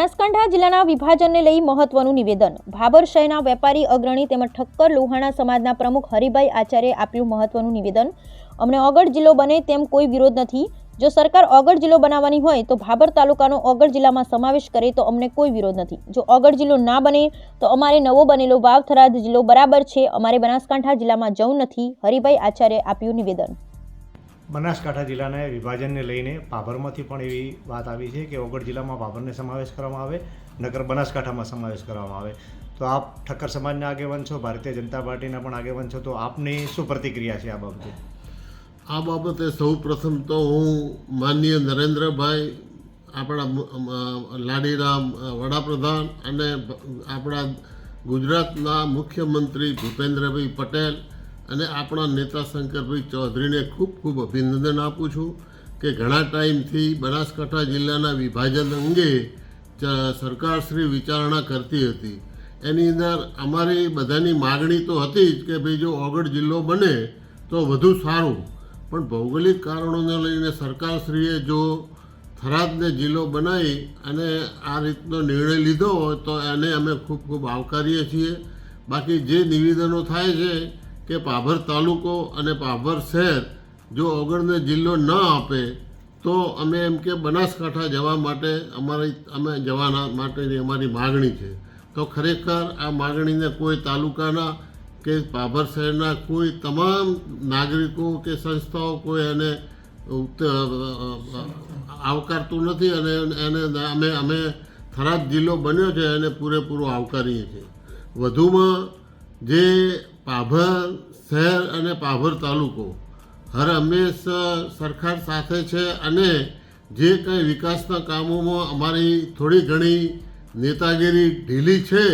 બનાસકાંઠા જિલ્લાના વિભાજનને લઈ મહત્વનું નિવેદન। ભાભર શહેરના વેપારી અગ્રણી તેમજ ઠક્કર લોહાણા સમાજના પ્રમુખ હરિભાઈ આચાર્યે આપ્યું મહત્વનું નિવેદન। અમને ઓગળ જિલ્લો બને તેમ કોઈ વિરોધ નથી। જો સરકાર ઓગળ જિલ્લો બનાવવાની હોય તો ભાભર તાલુકાનો ઓગળ જિલ્લામાં સમાવેશ કરે તો અમને કોઈ વિરોધ નથી। જો ઓગળ જિલ્લો ના બને તો અમારે નવો બનેલો વાવ થરાદ જિલ્લો બરાબર છે। અમારે બનાસકાંઠા જિલ્લામાં જવું નથી। હરિભાઈ આચાર્યે આપ્યું નિવેદન। બનાસકાંઠા જિલ્લાના વિભાજનને લઈને ભાભરમાંથી પણ એવી વાત આવી છે કે ઓગળ જિલ્લામાં ભાભરને સમાવેશ કરવામાં આવે, નકર બનાસકાંઠામાં સમાવેશ કરવામાં આવે। તો આપ ઠક્કર સમાજના આગેવાન છો, ભારતીય જનતા પાર્ટીના પણ આગેવાન છો, તો આપની શું પ્રતિક્રિયા છે આ બાબતે? આ બાબતે સૌ પ્રથમ તો હું માનનીય નરેન્દ્રભાઈ, આપણા લાડીરામ વડાપ્રધાન અને આપણા ગુજરાતના મુખ્યમંત્રી ભૂપેન્દ્રભાઈ પટેલ અને આપણા નેતા શંકરભાઈ ચૌધરીને ખૂબ ખૂબ અભિનંદન આપું છું કે ઘણા ટાઈમથી બનાસકાંઠા જિલ્લાના વિભાજન અંગે સરકારશ્રી વિચારણા કરતી હતી। એની અંદર અમારી બધાની માગણી તો હતી જ કે ભાઈ જો ઓગળ જિલ્લો બને તો વધુ સારું, પણ ભૌગોલિક કારણોને લઈને સરકારશ્રીએ જો થરાદને જિલ્લો બનાવી અને આ રીતનો નિર્ણય લીધો હોય તો એને અમે ખૂબ ખૂબ આવકારીએ છીએ। બાકી જે નિવેદનો થાય છે કે ભાભર તાલુકો અને ભાભર શહેર જો ઓગળને જિલ્લો ન આપે તો અમે એમ કે બનાસકાંઠા જવા માટે અમે જવાના માટેની અમારી માગણી છે। તો ખરેખર આ માગણીને કોઈ તાલુકાના કે ભાભર શહેરના કોઈ તમામ નાગરિકો કે સંસ્થાઓ કોઈ એને આવકારતું નથી અને એને અમે થરાદ જિલ્લો બન્યો છે એને પૂરેપૂરો આવકારીએ છીએ। વધુમાં જે ભાભર શહેર અને ભાભર તાલુકો હર હંમેશ સરકાર સાથે છે અને જે કંઈ વિકાસના કામોમાં અમારી થોડી ઘણી નેતાગીરી ઢીલી છે,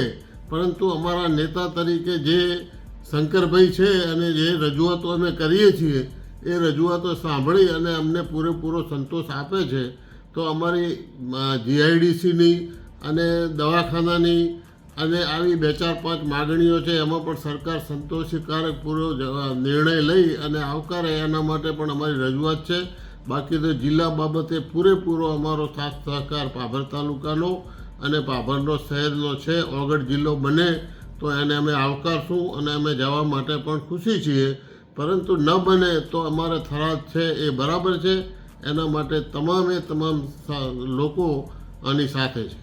પરંતુ અમારા નેતા તરીકે જે શંકરભાઈ છે અને જે રજૂઆતો અમે કરીએ છીએ એ રજૂઆતો સાંભળી અને અમને પૂરેપૂરો સંતોષ આપે છે। તો અમારી જીઆઈડીસીની અને દવાખાનાની અને આવી 2-4-5 માગણીઓ છે એમાં પણ સરકાર સંતોષકારક પૂરો નિર્ણય લઈ અને આવકારે એના માટે પણ અમારી રજૂઆત છે। બાકી તો જિલ્લા બાબતે પૂરેપૂરો અમારો સાથ સહકાર ભાભર તાલુકાનો અને ભાભરનો શહેરનો છે। ઓગળ જિલ્લો બને તો એને અમે આવકારશું અને અમે જવા માટે પણ ખુશી છીએ, પરંતુ ન બને તો અમારે થરાદ છે એ બરાબર છે। એના માટે તમામ લોકો આની સાથે છે।